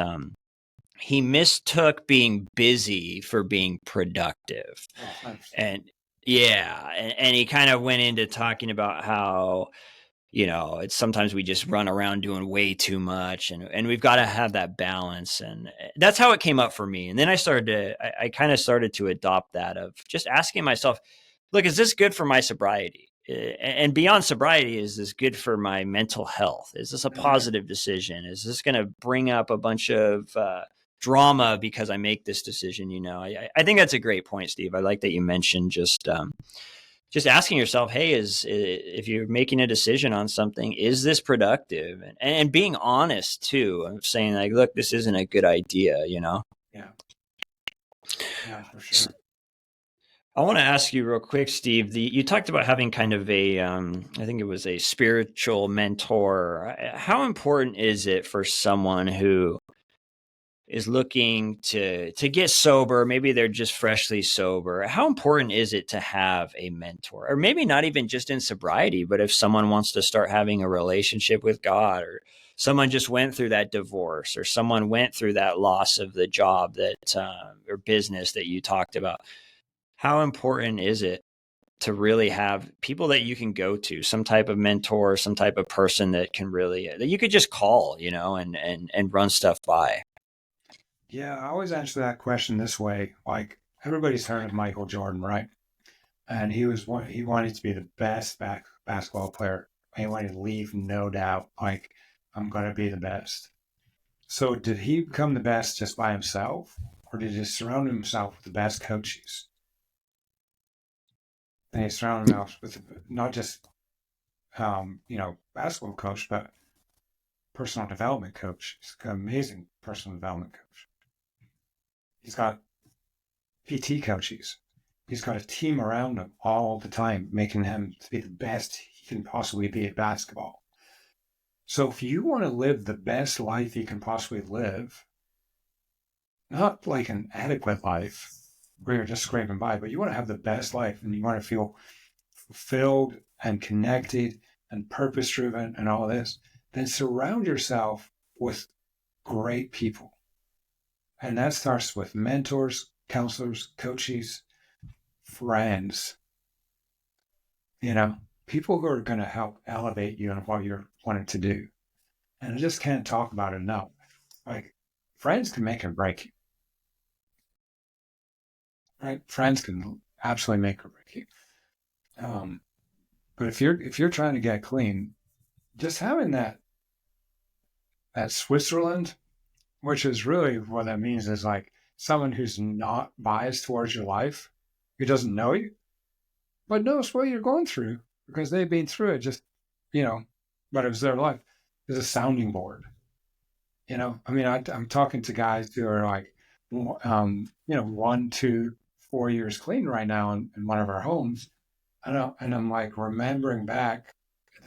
he mistook being busy for being productive. Oh, 100%. And yeah, and he kind of went into talking about how, it's sometimes we just run around doing way too much, and we've got to have that balance. And that's how it came up for me. And then I kind of started to adopt that of just asking myself, look, is this good for my sobriety? And beyond sobriety, is this good for my mental health? Is this a Right. positive decision? Is this going to bring up a bunch of drama because I make this decision? I think that's a great point, Steve. I like that you mentioned just asking yourself, hey, if you're making a decision on something, is this productive? And being honest too, of saying like, look, this isn't a good idea. Yeah. Yeah, for sure. I want to ask you real quick, Steve. You talked about having kind of I think it was a spiritual mentor. How important is it for someone who is looking to get sober? Maybe they're just freshly sober. How important is it to have a mentor, or maybe not even just in sobriety, but if someone wants to start having a relationship with God, or someone just went through that divorce, or someone went through that loss of the job that or business that you talked about? How important is it to really have people that you can go to, some type of mentor, some type of person that can really that you could just call, and run stuff by? Yeah, I always answer that question this way. Like everybody's heard of Michael Jordan, right? And he wanted to be the best basketball player. He wanted to leave, no doubt. Like I'm gonna be the best. So did he become the best just by himself, or did he surround himself with the best coaches? And he surrounded himself with not just basketball coach, but personal development coach. He's got an amazing personal development coach. He's got PT coaches. He's got a team around him all the time, making him to be the best he can possibly be at basketball. So if you want to live the best life you can possibly live, not like an adequate life where you're just scraping by, but you want to have the best life and you want to feel fulfilled and connected and purpose driven and all this, then surround yourself with great people. And that starts with mentors, counselors, coaches, friends, you know, people who are going to help elevate you in what you're wanting to do. And I just can't talk about it enough. Like, friends can make or break you, right? Friends can absolutely make or break you. Um, but if you're trying to get clean, just having that Switzerland, which is really what that means, is like someone who's not biased towards your life, who doesn't know you, but knows what you're going through because they've been through it. Just you know, but it was their life. Is a sounding board. I mean, I'm talking to guys who are like, 1, 2, 4 years clean right now in one of our homes. And I'm like remembering back,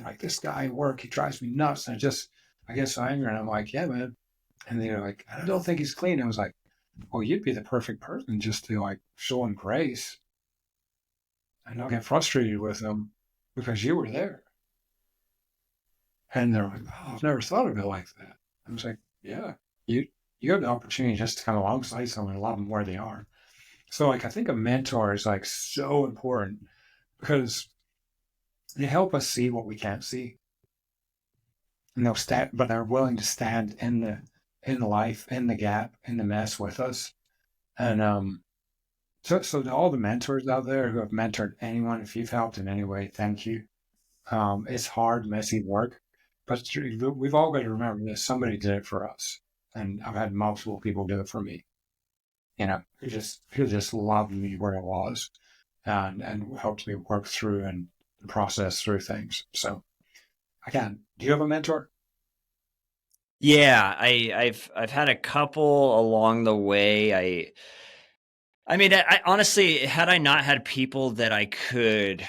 like this guy at work, he drives me nuts. And I get so angry. And I'm like, yeah, man. And they're like, I don't think he's clean. I was like, well, you'd be the perfect person just to like show him grace and not get frustrated with him because you were there. And they're like, oh, I've never thought of it like that. I was like, yeah, you you have the opportunity just to come alongside someone and love them where they are. So like I think a mentor is like so important because they help us see what we can't see. And they'll stand but they're willing to stand in the life, in the gap, in the mess with us. And so to all the mentors out there who have mentored anyone, if you've helped in any way, thank you. It's hard, messy work, but we've all got to remember that somebody did it for us, and I've had multiple people do it for me. Who just loved me where I was, and helped me work through and process through things. So I can. Do you have a mentor? Yeah, I've had a couple along the way. I mean, I honestly, had I not had people that I could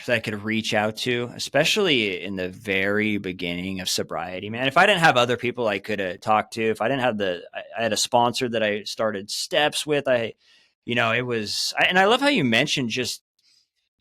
reach out to, especially in the very beginning of sobriety, man. If I didn't have other people I could talk to, if I didn't have I had a sponsor that I started steps with. It was, and I love how you mentioned just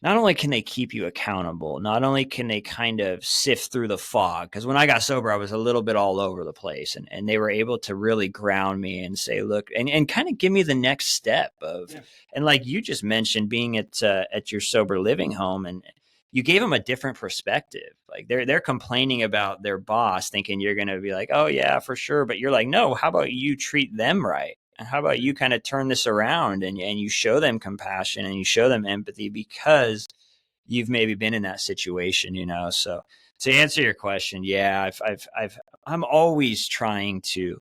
not only can they keep you accountable, not only can they kind of sift through the fog, because when I got sober, I was a little bit all over the place, and they were able to really ground me and say, look, and kind of give me the next step of, Yeah. and like you just mentioned, being at your sober living home, and you gave them a different perspective. Like they're complaining about their boss, thinking you're going to be like, oh yeah, for sure, but you're like, no, how about you treat them right? And how about you kind of turn this around, and you show them compassion and you show them empathy because you've maybe been in that situation. So to answer your question, yeah, I'm always trying to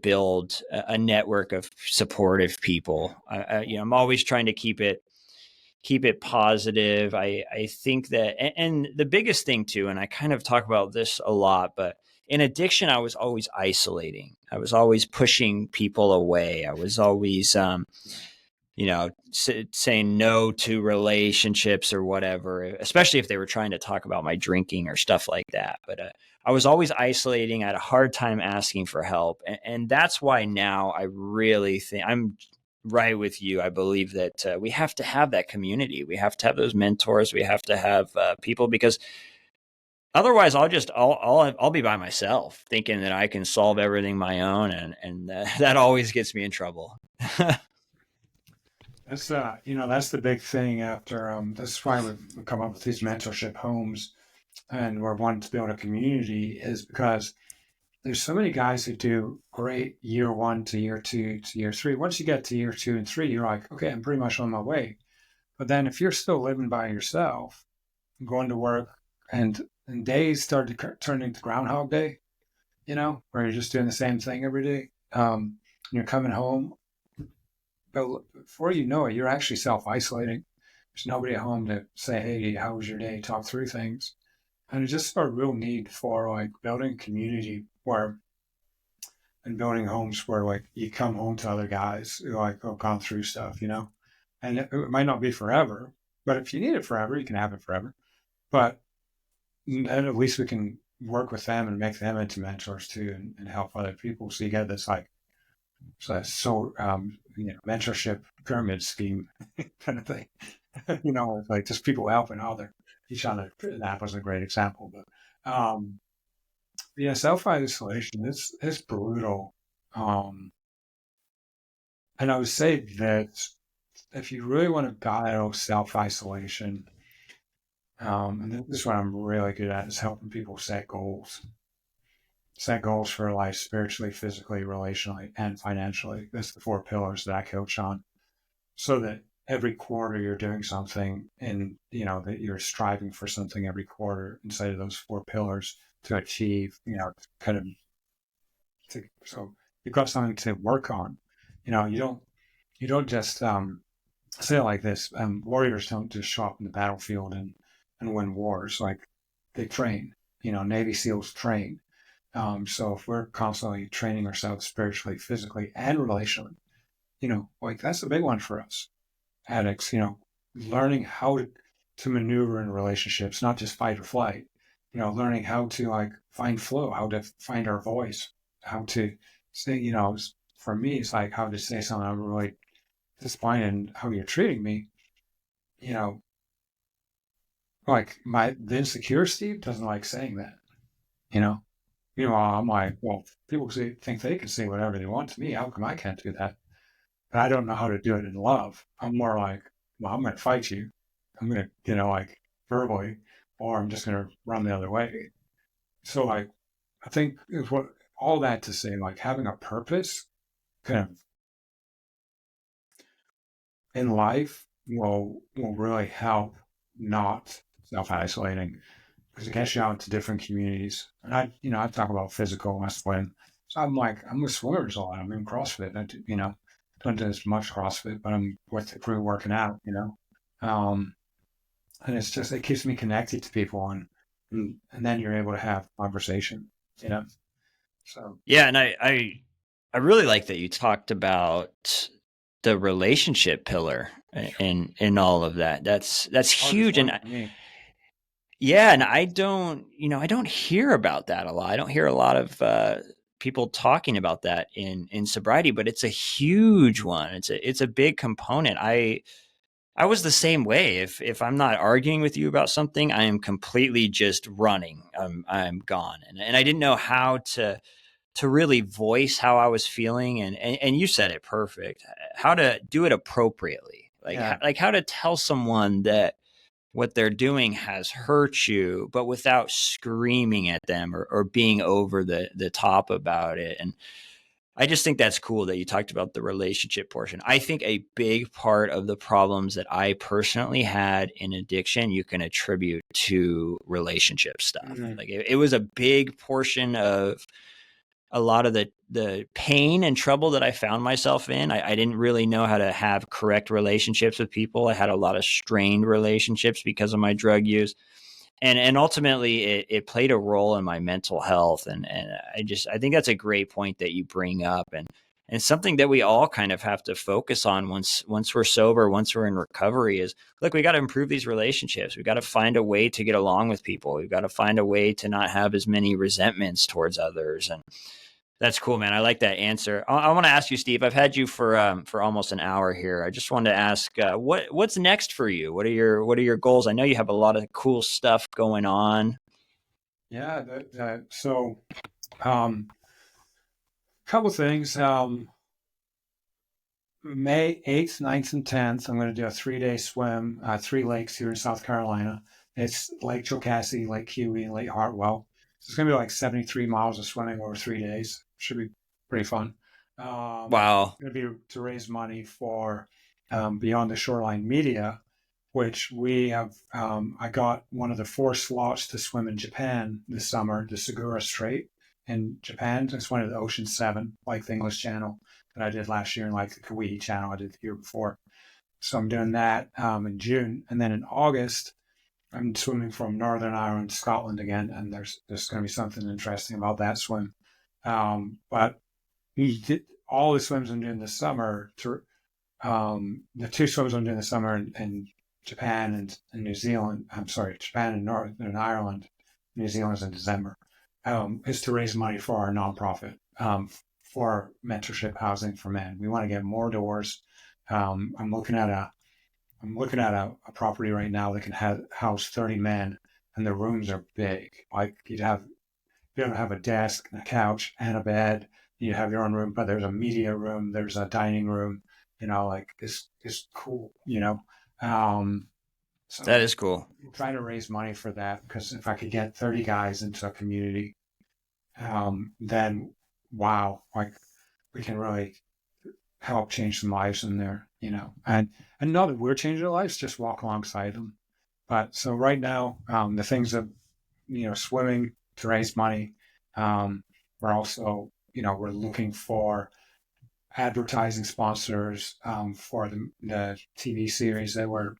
build a network of supportive people. I'm always trying to keep it positive. I think that, and the biggest thing too, and I kind of talk about this a lot, but in addiction, I was always isolating. I was always pushing people away. I was always, saying no to relationships or whatever, especially if they were trying to talk about my drinking or stuff like that. But I was always isolating. I had a hard time asking for help. And that's why now I really think I'm right with you. I believe that we have to have that community. We have to have those mentors. We have to have people, because otherwise I'll be by myself thinking that I can solve everything my own. And that always gets me in trouble. That's the big thing after that's why we come up with these mentorship homes, and we're wanting to build a community is because there's so many guys who do great year one to year two to year three. Once you get to year 2 and 3, you're like, okay, I'm pretty much on my way. But then if you're still living by yourself, going to work, and days start to turn into Groundhog Day, where you're just doing the same thing every day. You're coming home, but before you know it, you're actually self isolating. There's nobody at home to say, hey, how was your day? Talk through things. And it's just a real need for like building a community where and building homes where like you come home to other guys who like have gone through stuff. And it might not be forever, but if you need it forever, you can have it forever. But and at least we can work with them and make them into mentors too, and help other people. So you get this like mentorship pyramid scheme kind of thing. Like just people helping each other. That was a great example, but yeah, self isolation is brutal. Um, and I would say that if you really want to battle self isolation, and this is what I'm really good at, is helping people set goals. Set goals for life spiritually, physically, relationally, and financially. That's the 4 pillars that I coach on. So that every quarter you're doing something, and that you're striving for something every quarter inside of those 4 pillars to achieve, kind of so you've got something to work on. You don't just say it like this. Warriors don't just show up in the battlefield and win wars. Like they train. Navy SEALs train. So if we're constantly training ourselves spiritually, physically, and relationally, like that's a big one for us addicts. Learning how to maneuver in relationships, not just fight or flight. Learning how to like find flow, how to find our voice, how to say, for me, it's like how to say something I'm really disappointed in how you're treating me. You know, like the insecure Steve doesn't like saying that. You know, I'm like, well, people think they can say whatever they want to me. How come I can't do that? But I don't know how to do it in love. I'm more like, well, I'm going to fight you. I'm going to, like verbally, or I'm just going to run the other way. So, like, I think is what all that to say, like having a purpose kind of in life will really help not self isolating because it gets you out into different communities. And I talk about physical masculine. So I'm with swimmers a lot. I'm in CrossFit. Don't do as much CrossFit, but I'm with the crew working out. Um, and it keeps me connected to people and then you're able to have conversation, you know? So Yeah, and I really like that you talked about the relationship pillar in all of that. That's Hardest huge. one And for me. yeah, and I don't hear about that a lot. I don't hear a lot of people talking about that in sobriety, but it's a huge one. It's a big component. I was the same way. If I'm not arguing with you about something, I am completely just running. I'm gone, and I didn't know how to really voice how I was feeling, and you said it perfect. How to do it appropriately, Yeah. like how to tell someone that what they're doing has hurt you, but without screaming at them or being over the top about it. And I just think that's cool that you talked about the relationship portion. I think a big part of the problems that I personally had in addiction, you can attribute to relationship stuff. Mhm. Like it was a big portion of a lot of the pain and trouble that I found myself in. I didn't really know how to have correct relationships with people. I had a lot of strained relationships because of my drug use. And ultimately it played a role in my mental health. And I think that's a great point that you bring up, and something that we all kind of have to focus on once we're sober, once we're in recovery is, look, we got to improve these relationships. We got to find a way to get along with people. We've got to find a way to not have as many resentments towards others. And that's cool, man. I like that answer. I want to ask you, Steve. I've had you for almost an hour here. I just wanted to ask, what's next for you? What are your goals? I know you have a lot of cool stuff going on. Yeah. So, um, couple things. May 8th, 9th, and 10th, I'm going to do a 3-day swim, 3 lakes here in South Carolina. It's Lake Jocassee, Lake Huey, and Lake Hartwell. So it's going to be like 73 miles of swimming over 3 days. Should be pretty fun. Wow. Going to be to raise money for Beyond the Shoreline Media, which we have. I got one of the 4 slots to swim in Japan this summer, the Segura Strait in Japan. It's one of the Ocean 7, like the English Channel that I did last year, and like the Kauai Channel I did the year before. So I'm doing that in June, and then in August I'm swimming from Northern Ireland, Scotland again, and there's going to be something interesting about that swim. But he did all the swims I'm doing this summer. The 2 swims I'm doing this summer in Japan and New Zealand. I'm sorry, Japan and Northern Ireland. New Zealand's in December. Is to raise money for our nonprofit for mentorship housing for men. We want to get more doors. I'm looking at a property right now that can house 30 men, and the rooms are big. Like you don't have a desk and a couch and a bed. You have your own room, but there's a media room, there's a dining room. Like it's cool. Um, That so is cool. I'm trying to raise money for that, because if I could get 30 guys into a community, then wow, like we can really help change some lives in there. And not that we're changing their lives, just walk alongside them. But so right now, the things that swimming to raise money. We're also, we're looking for advertising sponsors for the TV series that we're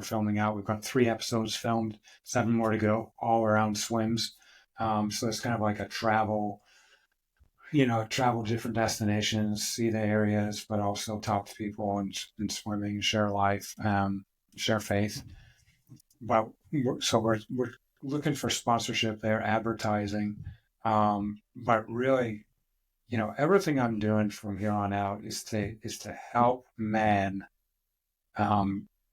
filming out. We've got 3 episodes filmed, 7 more to go, all around swims. So it's kind of like a travel different destinations, see the areas, but also talk to people and swimming, share life, share faith. But we're looking for sponsorship there, advertising. But really, everything I'm doing from here on out is to help men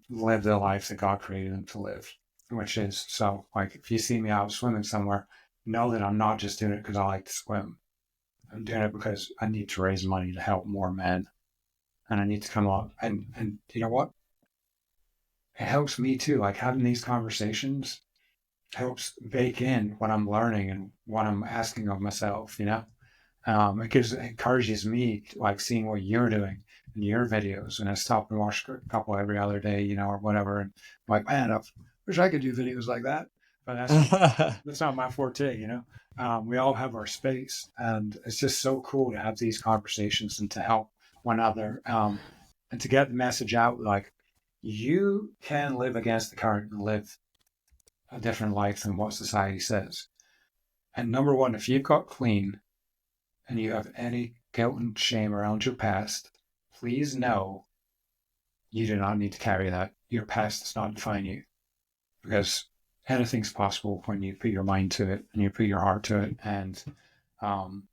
live the life that God created them to live, which is, so like if you see me out swimming somewhere, know that I'm not just doing it because I like to swim. I'm doing it because I need to raise money to help more men, and I need to come up and you know what? It helps me too. Like having these conversations helps bake in what I'm learning and what I'm asking of myself. It encourages me to, like, seeing what you're doing in your videos, and I stop and watch a couple every other day, or whatever. And I'm like, man, I wish I could do videos like that, but that's not my forte. We all have our space, and it's just so cool to have these conversations and to help one another, and to get the message out, like you can live against the current and live a different life than what society says. And number one, if you've got clean and you have any guilt and shame around your past, please know you do not need to carry that. Your past does not define you, because anything's possible when you put your mind to it and you put your heart to it. Um,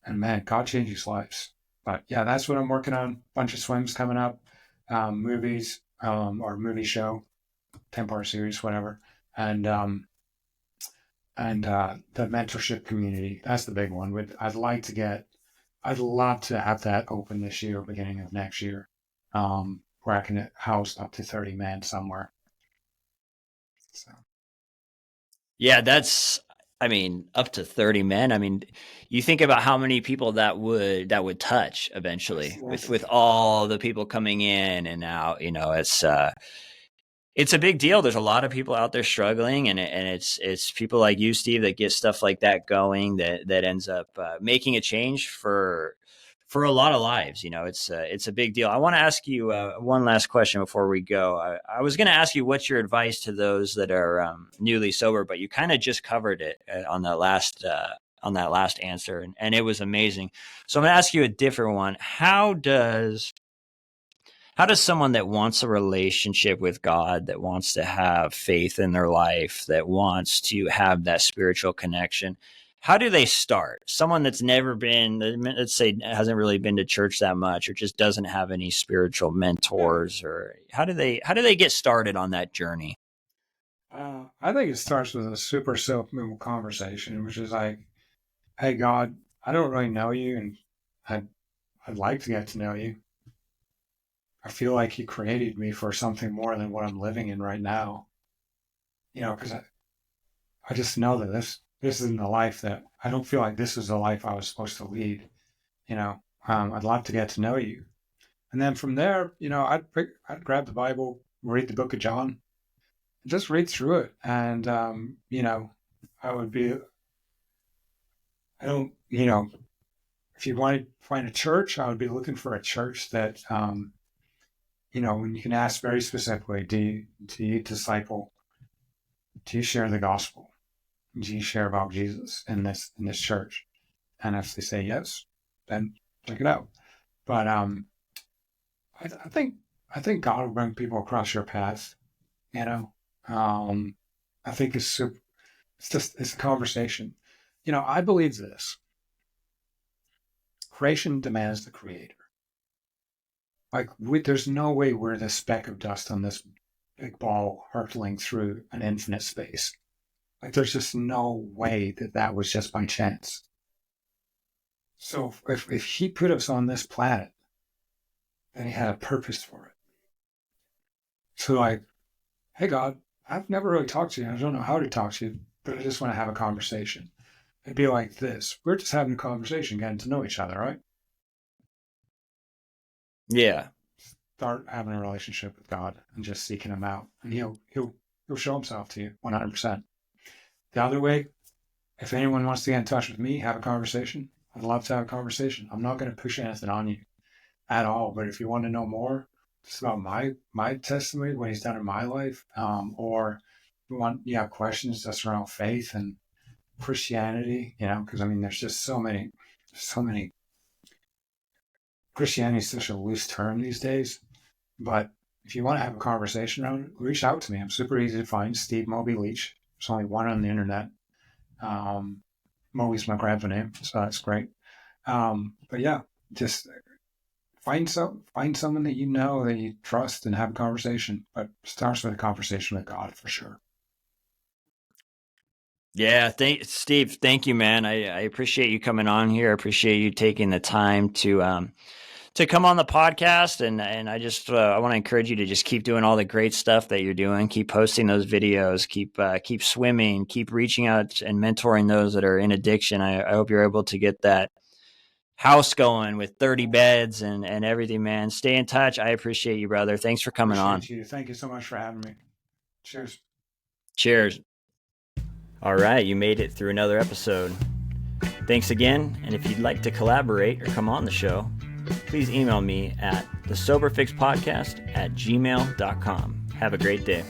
and man, God changes lives. But yeah, that's what I'm working on. Bunch of swims coming up, movies, or movie show, 10-part series, whatever. And the mentorship community, that's the big one. I'd love to have that open this year, beginning of next year, where I can house up to 30 men somewhere. So. Yeah, up to 30 men. I mean, you think about how many people that would touch eventually with all the people coming in and out. It's a big deal. There's a lot of people out there struggling, and it's people like you, Steve, that get stuff like that going, that ends up making a change for a lot of lives. It's a big deal. I want to ask you one last question before we go. I was going to ask you what's your advice to those that are newly sober, but you kind of just covered it on that last answer, and it was amazing. So I'm going to ask you a different one. How does someone that wants a relationship with God, that wants to have faith in their life, that wants to have that spiritual connection, how do they start? Someone that's never been, let's say, hasn't really been to church that much, or just doesn't have any spiritual mentors, or how do they get started on that journey? I think it starts with a super simple conversation, which is like, "Hey God, I don't really know you, and I'd like to get to know you. I feel like you created me for something more than what I'm living in right now. Because I just know that this isn't the life that I don't feel like this is the life I was supposed to lead. I'd love to get to know you." And then from there, I'd grab the Bible, read the book of John, just read through it. And, I would be, I don't, if you want to find a church, I would be looking for a church that, when you can ask very specifically, do you disciple? Do you share the gospel? Do you share about Jesus in this church? And if they say yes, then check it out. But I think God will bring people across your path. I think it's a conversation. I believe this: creation demands the creator. Like, there's no way we're the speck of dust on this big ball hurtling through an infinite space. Like, there's just no way that was just by chance. So if he put us on this planet, then he had a purpose for it. So, like, hey God, I've never really talked to you. I don't know how to talk to you, but I just want to have a conversation. It'd be like this: we're just having a conversation, getting to know each other, right? Yeah. Start having a relationship with God and just seeking Him out, and He'll show Himself to you 100%. The other way, if anyone wants to get in touch with me, have a conversation, I'd love to have a conversation. I'm not going to push anything on you at all, but if you want to know more just about my testimony, what He's done in my life, or you have questions just around faith and Christianity, because there's just so many. Christianity is such a loose term these days, but if you want to have a conversation around it, reach out to me. I'm super easy to find. Steve Leitch. There's only one on the internet. Moby's my grandpa name, so that's great. But yeah, just find someone that that you trust, and have a conversation. But it starts with a conversation with God for sure. Yeah, Steve. Thank you, man. I appreciate you coming on here. I appreciate you taking the time to come on the podcast, and I just I want to encourage you to just keep doing all the great stuff that you're doing. Keep posting those videos. Keep swimming. Keep reaching out and mentoring those that are in addiction. I hope you're able to get that house going with 30 beds and everything, man. Stay in touch. I appreciate you, brother. Thanks for coming on. You. Thank you so much for having me. Cheers. Cheers. All right, you made it through another episode. Thanks again, and if you'd like to collaborate or come on the show, please email me at thesoberfixpodcast@gmail.com. Have a great day.